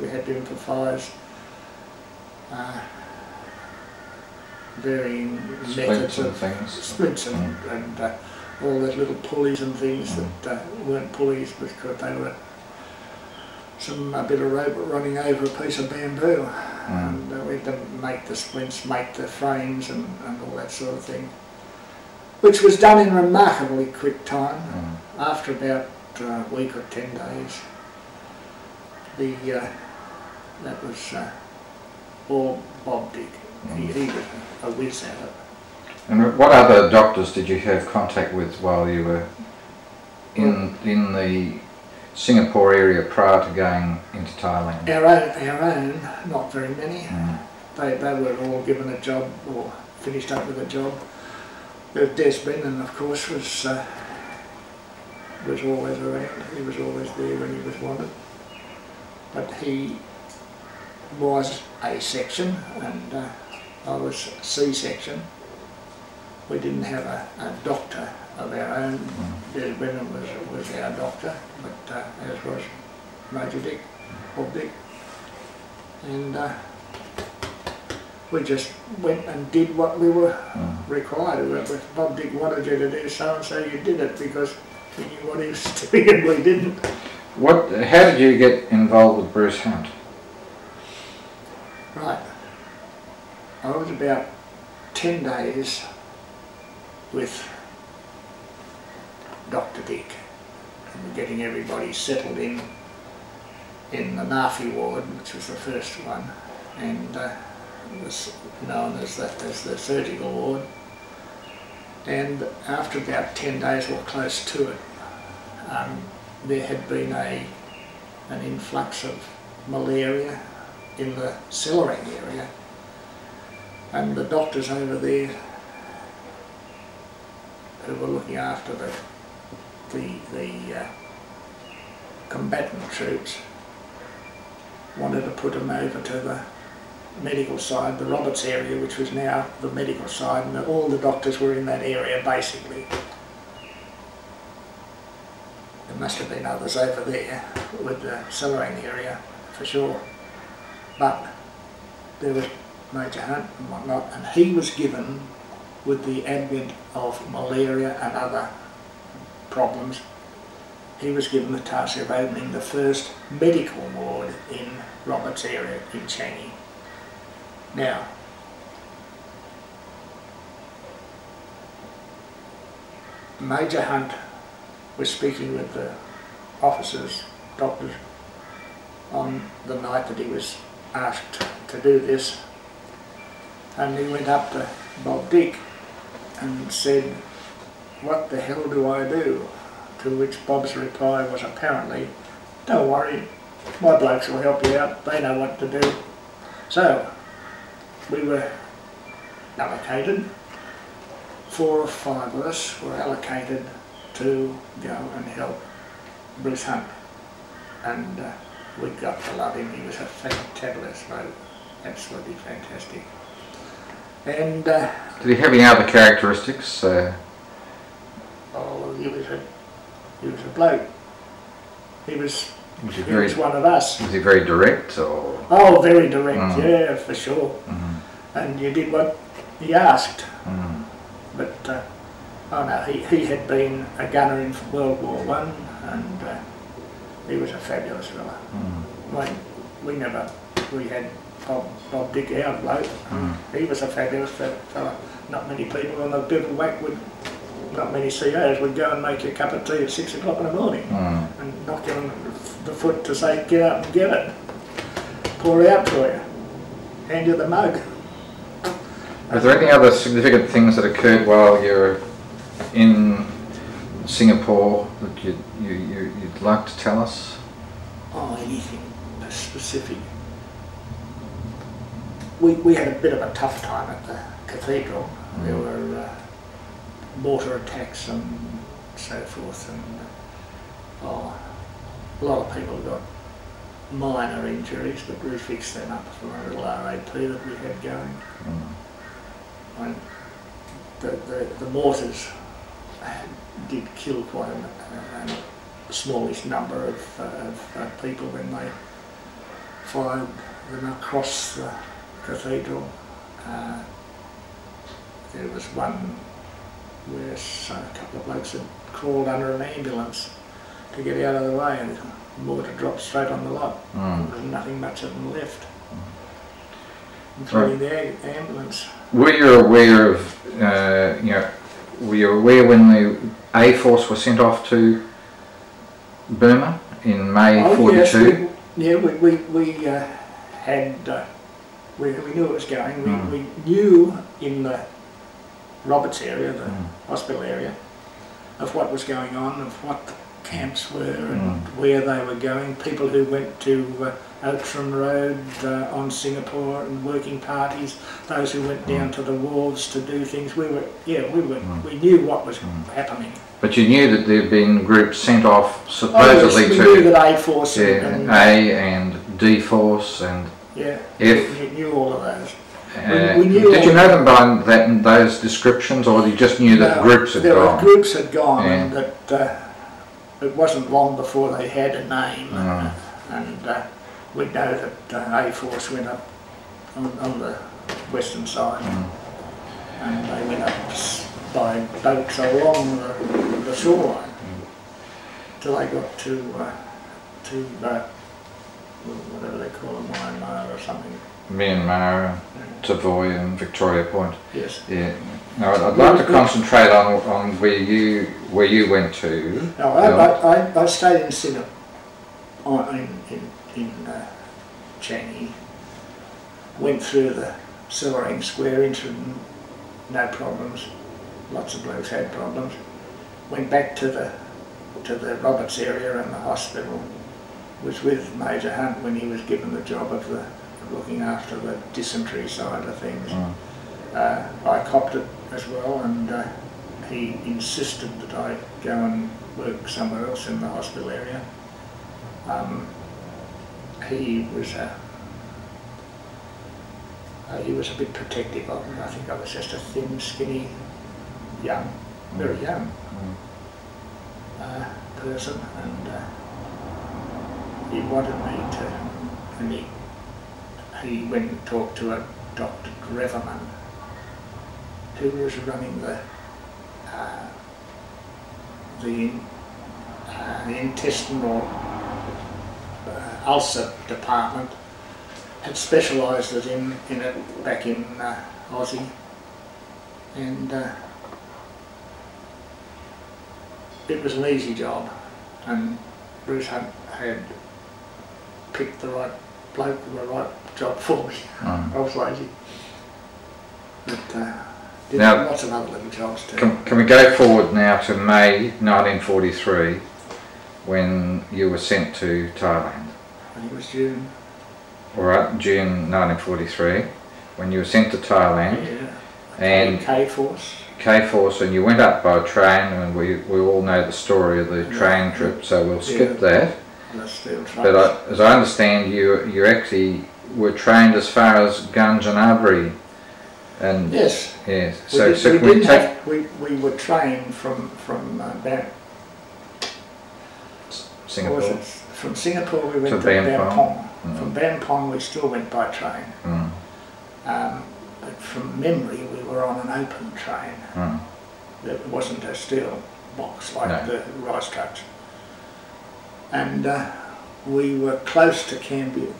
we had different fires. Varying methods of things. splits and all the little pulleys and things that weren't pulleys because they were a bit of rope running over a piece of bamboo, and we had to make the splints, make the frames and all that sort of thing, which was done in remarkably quick time. After about a week or 10 days, that was all Bob Dick. He was a whiz at it. And what other doctors did you have contact with while you were in the Singapore area prior to going into Thailand? Our own, not very many. They were all given a job or finished up with a job. There was Des Brennan, of course, was always around. He was always there when he was wanted. But he was A section and I was C-section. We didn't have a doctor of our own. Des Brennan was our doctor, but as was Major Dick, Bob Dick. And we just went and did what we were required. If Bob Dick wanted you to do so and so, you did it because he knew what he was doing and we didn't. How did you get involved with Bruce Hunt? Right. I was about 10 days with Dr. Dick and getting everybody settled in the Nafi ward, which was the first one, and was known as the surgical ward. And after about 10 days or close to it, there had been an influx of malaria in the Cellaring area, and the doctors over there who were looking after the combatant troops wanted to put them over to the medical side, the Roberts area, which was now the medical side, and all the doctors were in that area basically. There must have been others over there with the Cellaring area for sure, but there was Major Hunt and whatnot, and he was given, with the advent of malaria and other problems, he was given the task of opening the first medical ward in Roberts area in Changi. Now, Major Hunt was speaking with the officers, doctors, on the night that he was asked to do this, and he went up to Bob Dick and said, "What the hell do I do?" To which Bob's reply was apparently, "Don't worry, my blokes will help you out, they know what to do." So, we were allocated, 4 or 5 of us were allocated to go and help Bruce Hunt, and we got to love him. He was a fantabulous bloke, absolutely fantastic. And did he have any other characteristics? Oh, he was a bloke. He was one of us. Was he very direct, or? Oh, very direct, yeah, for sure. And you did what he asked. But oh no, he had been a gunner in World War I, and he was a fabulous fella. We had Bob Dick, our bloke. He was a fabulous fella. Not many people on the bivouac not many COs would go and make you a cup of tea at 6 o'clock in the morning and knock you on the foot to say, "Get up and get it." Pour it out for you. Hand you the mug. Are there any other significant things that occurred while you were in Singapore that you'd like to tell us? Oh, anything specific. We had a bit of a tough time at the cathedral. There were mortar attacks and so forth, and a lot of people got minor injuries, but we fixed them up from a little RAP that we had going. And the mortars did kill quite a smallish number of people when they followed them across the cathedral. There was one where a couple of blokes had crawled under an ambulance to get out of the way, and the mortar dropped straight on the lot. There was nothing much of them left, including the ambulance. Were you aware of, you know, were you aware when the A Force was sent off to Burma in May 42? Yes, we had, we knew it was going. We knew in the Roberts area, the hospital area, of what was going on, of what the camps were and where they were going. People who went to Outram Road on Singapore and working parties, those who went down to the wharves to do things. We knew what was happening. But you knew that there had been groups sent off supposedly we knew that A Force and A and D Force and F. We knew all of those. We knew did you know them by those descriptions, or you just knew that groups had gone? Groups had gone, and that it wasn't long before they had a name, and we know that A Force went up on the western side, and they went up by boats along the shoreline till they got to whatever they call it, Myanmar or something. Myanmar, Savoy and Victoria Point. Yes. Yeah. Now I'd like to concentrate on where you went to. No, I stayed in Singapore, in Changi. Went through the Silvering Square into no problems. Lots of blokes had problems. Went back to the Roberts area and the hospital. Was with Major Hunt when he was given the job of looking after the dysentery side of things. I copped it as well, and he insisted that I go and work somewhere else in the hospital area. He was a bit protective of me. I think I was just a thin, skinny, very young person, and he wanted me to, and he went and talked to a Dr. Greverman, who was running the intestinal ulcer department, had specialised in it back in Aussie, and it was an easy job, and Bruce Hunt had picked the right bloke for the right job for me. I was lazy, but did now, lots of other little jobs too. Can we go forward now to May 1943, when you were sent to Thailand? I think it was June. Alright, June 1943, when you were sent to Thailand. Yeah. And K-Force, and you went up by train, and we all know the story of the train trip, so we'll skip that. But as I understand, you actually were trained as far as Kanchanaburi, and yes, we were trained from Singapore. From Singapore we went to Bampong. From Bampong we still went by train. But from memory we were on an open train. It wasn't a steel box like the rice trucks. And we were close to Cambodia.